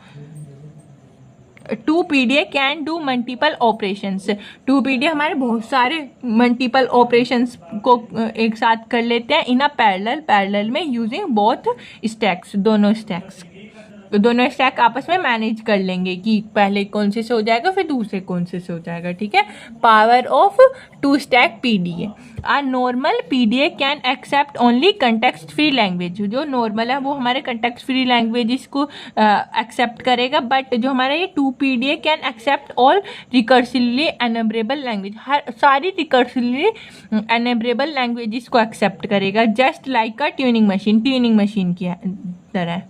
2PDA can do multiple operations. 2PDA हमारे बहुत सारे मल्टीपल ऑपरेशंस को एक साथ कर लेते हैं इन अ पैरेलल में यूजिंग बोथ स्टैक्स, दोनों स्टैक आपस में मैनेज कर लेंगे कि पहले कौन से हो जाएगा फिर दूसरे कौन से हो जाएगा, ठीक है। Power of 2 stack PDA. A normal PDA can accept only context free language, जो नॉर्मल है वो हमारे कंटेक्स्ट फ्री लैंग्वेजेस को एक्सेप्ट करेगा, बट जो हमारा ये 2PDA can accept all recursively enumerable language, हर सारी रिकर्सिवली एनेबलेबल लैंग्वेजेस को एक्सेप्ट करेगा, just like a Turing machine की तरह।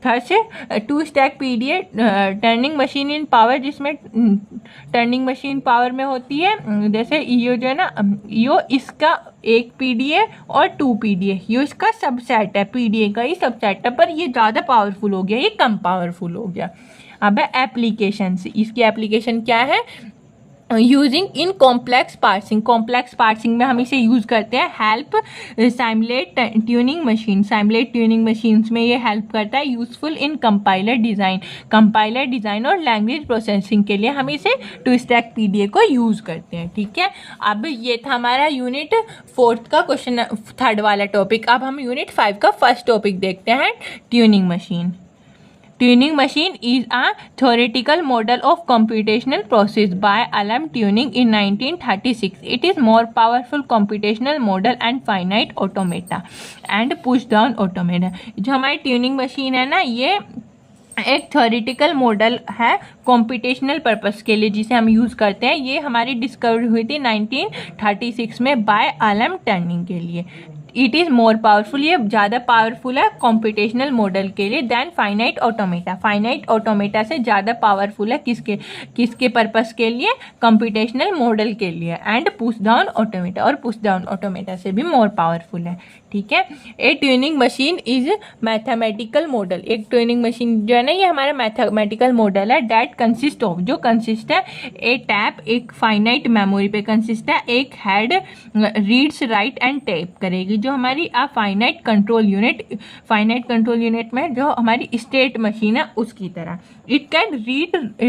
थर्ड से 2 stack PDA Turing machine in power, जिसमें टर्निंग मशीन पावर में होती है। जैसे यो जो है ना, यो इसका एक पीडीए और 2PDA, यो इसका सबसेट है, पीडीए का ही सबसेट है, पर ये ज़्यादा पावरफुल हो गया, ये कम पावरफुल हो गया। अब है एप्लीकेशन, इसकी एप्लीकेशन क्या है? यूजिंग इन कॉम्प्लेक्स पार्सिंग में हम इसे यूज़ करते हैं। हेल्प साइमुलेट ट्यूनिंग मशीन्स में ये हेल्प करता है। यूजफुल इन कंपाइलर डिज़ाइन और लैंग्वेज प्रोसेसिंग के लिए हम इसे 2 स्टैक पीडीए को यूज़ करते हैं, ठीक है। अब ये था हमारा यूनिट 4 का क्वेश्चन, थर्ड वाला टॉपिक। अब हम यूनिट 5 का फर्स्ट टॉपिक देखते हैं, tuning machine. Tuning machine is a theoretical model of computational process by Alan Turing in 1936. It is more powerful computational model and finite automata and push down automata. जो हमारी tuning machine है ना, ये एक theoretical model है computational purpose के लिए जिसे हम यूज़ करते हैं। ये हमारी डिस्कवरी हुई थी 1936 में बाय एलन टर्निंग के लिए। इट इज़ मोर पावरफुल, ये ज़्यादा पावरफुल है कॉम्पिटिशनल मॉडल के लिए then finite automata. Finite automata से ज़्यादा पावरफुल है किसके पर्पस के लिए? कंप्यूटेशनल मॉडल के लिए। एंड पुश डाउन ऑटोमेटा, और पुश डाउन ऑटोमेटा से भी मोर पावरफुल है। ठीक है। A Turing machine is mathematical model. एक ट्यूनिंग मशीन जो है ना, ये हमारा मैथमेटिकल मॉडल है डैट कंसिस्ट ऑफ, जो कंसिस्ट है ए टैप, एक फाइनाइट मेमोरी पे कंसिस्ट है, एक head reads write and tape करेगी, जो हमारी finite control unit, finite control unit में जो हमारी स्टेट मशीन है उसकी तरह। It can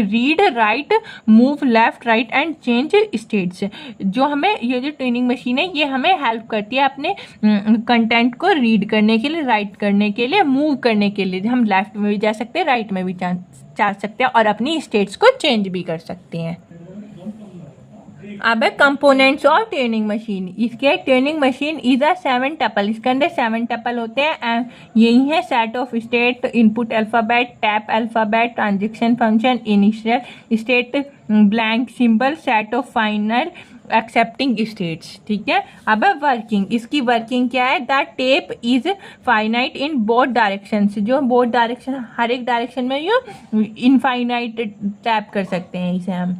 read write move left right and change states. जो हमें ये जो ट्यूनिंग मशीन है ये हमें हेल्प करती है अपने कंटेंट को रीड करने के लिए, राइट करने के लिए, मूव करने के लिए। हम लेफ्ट में भी जा सकते हैं, राइट में भी जा सकते हैं और अपनी स्टेट्स को चेंज भी कर सकते हैं। अब है कंपोनेंट्स ऑफ ट्यूनिंग मशीन। इसके tuning machine is a 7 tuple, इसके अंदर 7 टपल होते हैं। यही है set of state, input alphabet, tap alphabet, transaction function, initial state, blank symbol, set of final accepting states. ठीक है। अब है वर्किंग। इसकी वर्किंग क्या है? The tape is finite in both direction, जो बोथ डायरेक्शन, हर एक डायरेक्शन में यो इनफाइनाइट टैप कर सकते हैं इसे हम।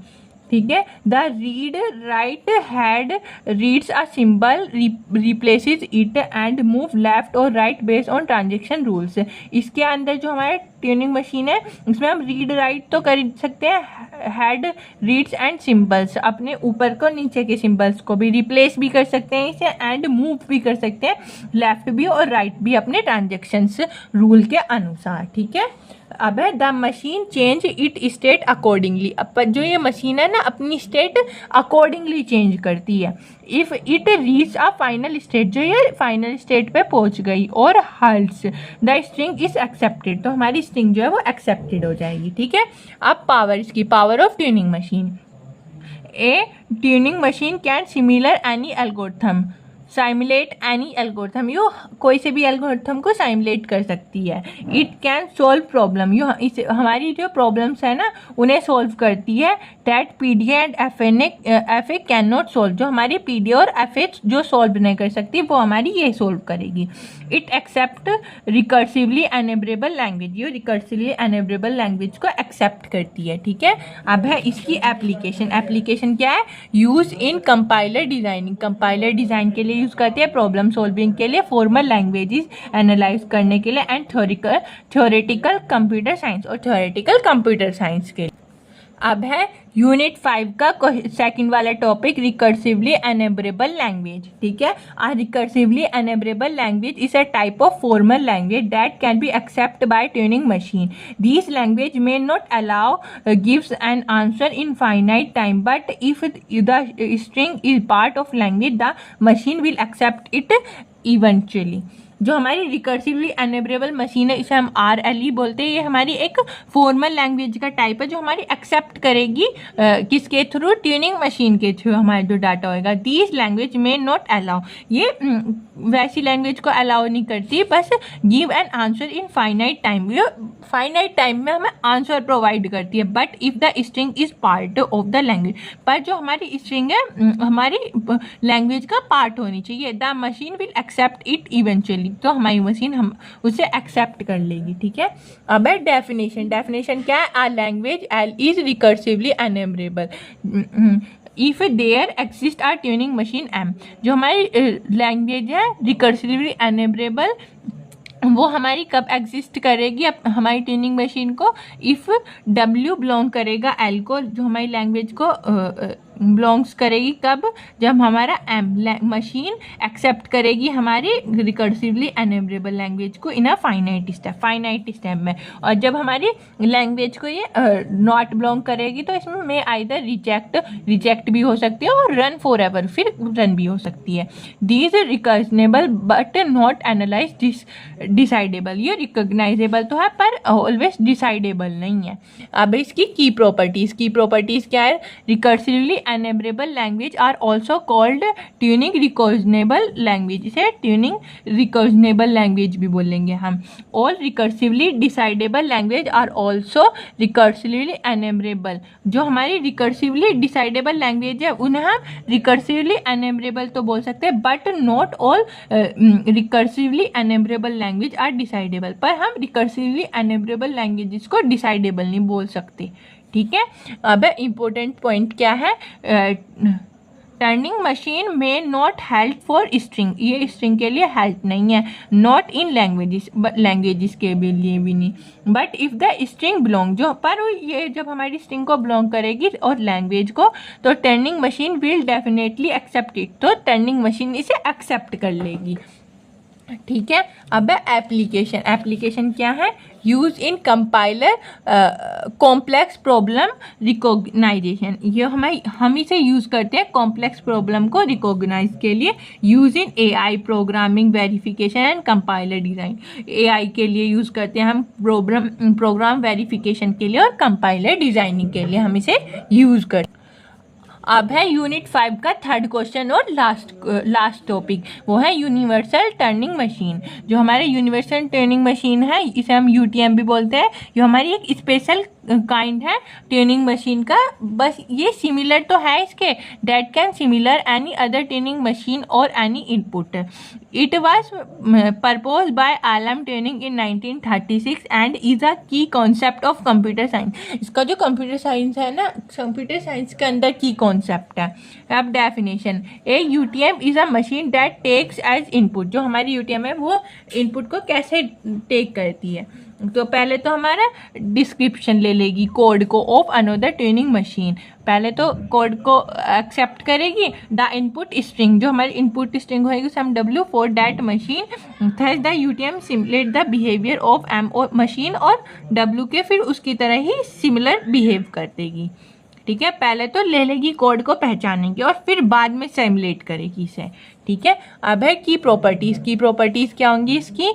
ठीक है। The read write head reads a symbol, replaces it and move left और right based on transaction rules. इसके अंदर जो हमारे ट्यूनिंग मशीन है इसमें हम रीड राइट तो कर सकते हैं, हेड रीड्स एंड सिंबल्स, अपने ऊपर को नीचे के सिंबल्स को भी रिप्लेस भी कर सकते हैं इसे, एंड मूव भी कर सकते हैं लेफ्ट भी और राइट भी अपने ट्रांजेक्शन्स रूल के अनुसार। ठीक है। अब है the machine change it state accordingly. अब जो ये मशीन है ना अपनी स्टेट अकॉर्डिंगली चेंज करती है। If it reach a final state, जो ये फाइनल स्टेट पे पहुंच गई, और hulls the string is accepted, तो हमारी स्ट्रिंग जो है वो एक्सेप्टेड हो जाएगी। ठीक है। अब पावर, इसकी power of Turing machine. A Turing machine can similar any algorithm, simulate any algorithm, यो कोई से भी एल्गोरिथम को साइमुलेट कर सकती है। इट कैन सोल्व प्रॉब्लम, यो इस हमारी जो प्रॉब्लम्स है ना उन्हें सोल्व करती है। That PDA and FA can not solve, जो हमारी पीडीए और एफए जो सोल्व नहीं कर सकती वो हमारी ये सोल्व करेगी। It accept recursively enumerable language, ये रिकर्सिवली एनेबरेबल लैंग्वेज को एक्सेप्ट करती है। ठीक है। अब है इसकी एप्लीकेशन। एप्लीकेशन क्या है? Use in compiler designing, compiler design के लिए यूज करती है, प्रॉब्लम सॉल्विंग के लिए, फॉर्मल लैंग्वेजेस एनालाइज करने के लिए, एंड थ्योरेटिकल कंप्यूटर साइंस और थ्योरेटिकल कंप्यूटर साइंस के लिए। अब है यूनिट 5 का सेकंड वाला टॉपिक, रिकर्सिवली एनेबरेबल लैंग्वेज। ठीक है। A recursively enumerable language is a type of formal language that can be accept by Turing machine. This language may not allow gives an answer in finite time, but if the string is part of language the machine will accept it eventually. जो हमारी recursively एनेबरेबल machine है इसे हम RLE बोलते हैं। ये हमारी एक फॉर्मल लैंग्वेज का टाइप है जो हमारी एक्सेप्ट करेगी किसके थ्रू? ट्यूनिंग मशीन के थ्रू हमारा जो डाटा होएगा। दिस लैंग्वेज में नॉट अलाउ, ये वैसी लैंग्वेज को अलाउ नहीं करती, बस give an answer in finite time, ये फाइनाइट टाइम में हमें आंसर प्रोवाइड करती है। But if the string is part of the language, पर जो हमारी स्ट्रिंग है हमारी लैंग्वेज का पार्ट होनी चाहिए। The machine will accept it eventually, तो हमारी मशीन हम उसे एक्सेप्ट कर लेगी। ठीक है। अब है डेफिनेशन। डेफिनेशन क्या है? A language L is recursively enumerable if there exist are Turing machine M. जो हमारी लैंग्वेज है रिकर्सिवली एनेबरेबल वो हमारी कब एग्जिस्ट करेगी अब हमारी ट्यूनिंग मशीन को? इफ़ W बिलोंग करेगा L को, जो हमारी लैंग्वेज को बिलोंग्स करेगी कब? जब हमारा M मशीन एक्सेप्ट करेगी हमारी रिकर्सिवली एनेबरेबल लैंग्वेज को इन अ फाइनाइट स्टेप में। और जब हमारी लैंग्वेज को ये नॉट बिलोंग करेगी तो इसमें में आइदर रिजेक्ट भी हो सकती है और रन फॉर एवर, फिर रन भी हो सकती है। These recognisable but not analyse decidable, ये रिकॉग्नाइजेबल तो है पर ऑलवेज डिसाइडेबल नहीं है। अब इसकी की प्रॉपर्टीज़ क्या है? Recursively enumerable language are also called Turing recognisable language, इसे ट्यूनिंग रिकॉग्नेबल लैंग्वेज भी बोलेंगे हम। All recursively decidable language are also recursively enumerable, जो हमारी रिकर्सिवली डिसाइडेबल लैंग्वेज है उन्हें हम रिकर्सिवली एनेबरेबल तो बोल सकते हैं, but not all recursively enumerable language are decidable, पर हम रिकर्सिवली एनेबरेबल लैंग्वेजेस को डिसाइडेबल नहीं बोल सकते, ठीक है। अब इम्पोर्टेंट पॉइंट क्या है, टर्निंग मशीन में नॉट हेल्प फॉर स्ट्रिंग, ये स्ट्रिंग के लिए हेल्प नहीं है, नॉट इन लैंग्वेजेस के लिए भी नहीं, but if the string belong, जो पर ये जब हमारी स्ट्रिंग को बिलोंग करेगी और लैंग्वेज को, तो Turing machine will definitely accept it, तो टर्निंग मशीन इसे एक्सेप्ट कर लेगी, ठीक है। अब एप्लीकेशन, एप्लीकेशन क्या है, use in compiler complex problem recognization, ये हम इसे यूज़ करते हैं कॉम्प्लेक्स प्रॉब्लम को रिकॉग्नाइज के लिए, use in AI programming verification and compiler design, AI के लिए यूज़ करते हैं हम प्रोग्राम वेरिफिकेशन के लिए और कंपाइलर डिज़ाइनिंग के लिए हम इसे यूज़ करते हैं। अब है यूनिट 5 का थर्ड क्वेश्चन और लास्ट टॉपिक, वो है यूनिवर्सल टर्निंग मशीन। जो हमारे यूनिवर्सल टर्निंग मशीन है, इसे हम यूटीएम भी बोलते हैं, जो हमारी एक स्पेशल काइंड है ट्यूनिंग मशीन का, बस ये सिमिलर तो है इसके, that can similar any other Turing machine और any input. It was propose by Alan Turing in 1936 and is a key concept of computer science. इसका जो कंप्यूटर साइंस है ना, कंप्यूटर साइंस के अंदर की कॉन्सेप्ट है। अब definition, a UTM is a machine that takes as input, जो हमारी यूटीएम है वो इनपुट को कैसे टेक करती है, तो पहले तो हमारा डिस्क्रिप्शन ले लेगी कोड को ऑफ अनदर ट्यूनिंग मशीन, पहले तो कोड को एक्सेप्ट करेगी, द इनपुट स्ट्रिंग, जो हमारी इनपुट स्ट्रिंग होगी उसे हम W for that machine, thus the UTM simulate the behaviour of M machine, और डब्ल्यू के फिर उसकी तरह ही सिमिलर बिहेव कर देगी, ठीक है। पहले तो ले लेगी कोड को पहचानेंगे और फिर बाद में सिमुलेट करेगी इसे, ठीक है। अब है की प्रॉपर्टीज़, की प्रॉपर्टीज़ क्या होंगी इसकी,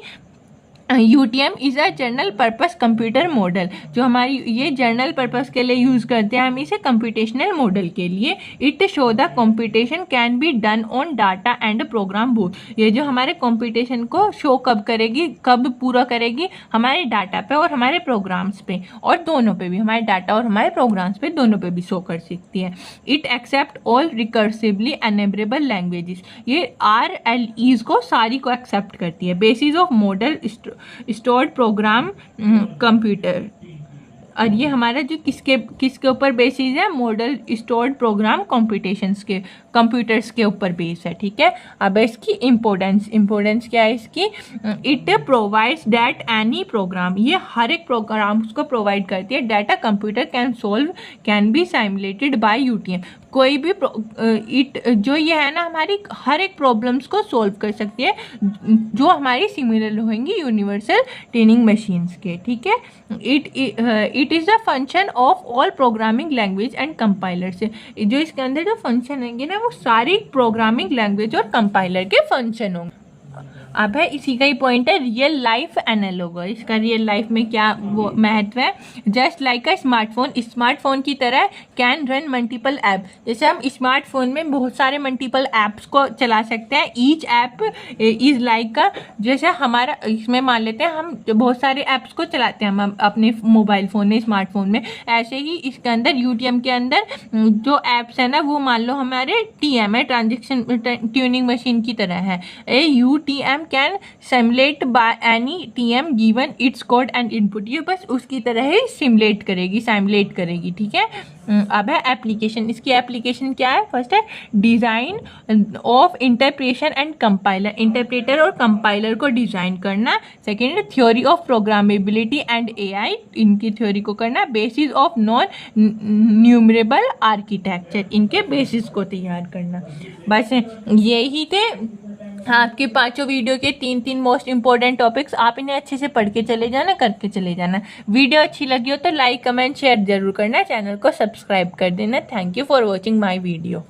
UTM is a general purpose computer model, जो हमारी ये जनरल पर्पस के लिए यूज़ करते हैं हम इसे कंप्यूटेशनल मॉडल के लिए। It show the computation can be done on data and program both, ये जो हमारे कंप्यूटेशन को शो कब करेगी, कब पूरा करेगी, हमारे डाटा पे और हमारे प्रोग्राम्स पे, और दोनों पे भी, हमारे डाटा और हमारे प्रोग्राम्स पे दोनों पे भी शो कर सकती है। It accept all recursively enumerable languages, ये RLEs को सारी को एक्सेप्ट करती है। Basis of model stored program computer, और ये हमारा जो किसके ऊपर बेसिस है, मॉडल स्टोर्ड प्रोग्राम कंप्यूटर्स के ऊपर बेस है, ठीक है। अब इसकी इम्पोर्टेंस क्या है इसकी, it provides that any program, ये हर एक प्रोग्राम को प्रोवाइड करती है, data computer can solve can be simulated by UTM, कोई भी जो ये है ना हमारी हर एक प्रॉब्लम्स को सॉल्व कर सकती है जो हमारी सिमिलर होंगी यूनिवर्सल ट्यूनिंग मशीन्स के, ठीक है। It is the function of all programming language and compilers, जो इसके अंदर जो फंक्शन होंगे ना वो सारी प्रोग्रामिंग लैंग्वेज और कंपाइलर के फंक्शन होंगे। अब है इसी का ही पॉइंट है रियल लाइफ एनालॉग, इसका रियल लाइफ में क्या वो महत्व है, जस्ट लाइक अ स्मार्टफोन की तरह कैन रन मल्टीपल ऐप, जैसे हम स्मार्टफोन में बहुत सारे मल्टीपल ऐप्स को चला सकते हैं, ईच ऐप इज़ लाइक का, जैसे हमारा इसमें मान लेते हैं हम बहुत सारे ऐप्स को चलाते हैं हम अपने मोबाइल फ़ोन में, स्मार्टफोन में, ऐसे ही इसके अंदर यूटीएम के अंदर जो ऐप्स है ना वो मान लो हमारे TM है, ट्रांजेक्शन ट्यूनिंग मशीन की तरह है। ए UTM can simulate by any TM given it's code and input, ये बस उसकी तरह ही सिमुलेट करेगी, ठीक है। अब है एप्लीकेशन, इसकी एप्लीकेशन क्या है, फर्स्ट है design of interpretation and compiler, interpreter और कंपाइलर को डिज़ाइन करना, सेकेंड है थ्योरी ऑफ प्रोग्रामेबिलिटी एंड AI, इनकी थ्योरी को करना, basis of non numerable architecture, इनके बेसिस को तैयार करना। बस यही थे आपके पांचों वीडियो के तीन मोस्ट इंपॉर्टेंट टॉपिक्स, आप इन्हें अच्छे से पढ़ के चले जाना, करके चले जाना। वीडियो अच्छी लगी हो तो लाइक कमेंट शेयर जरूर करना, चैनल को सब्सक्राइब कर देना। Thank you for watching my video.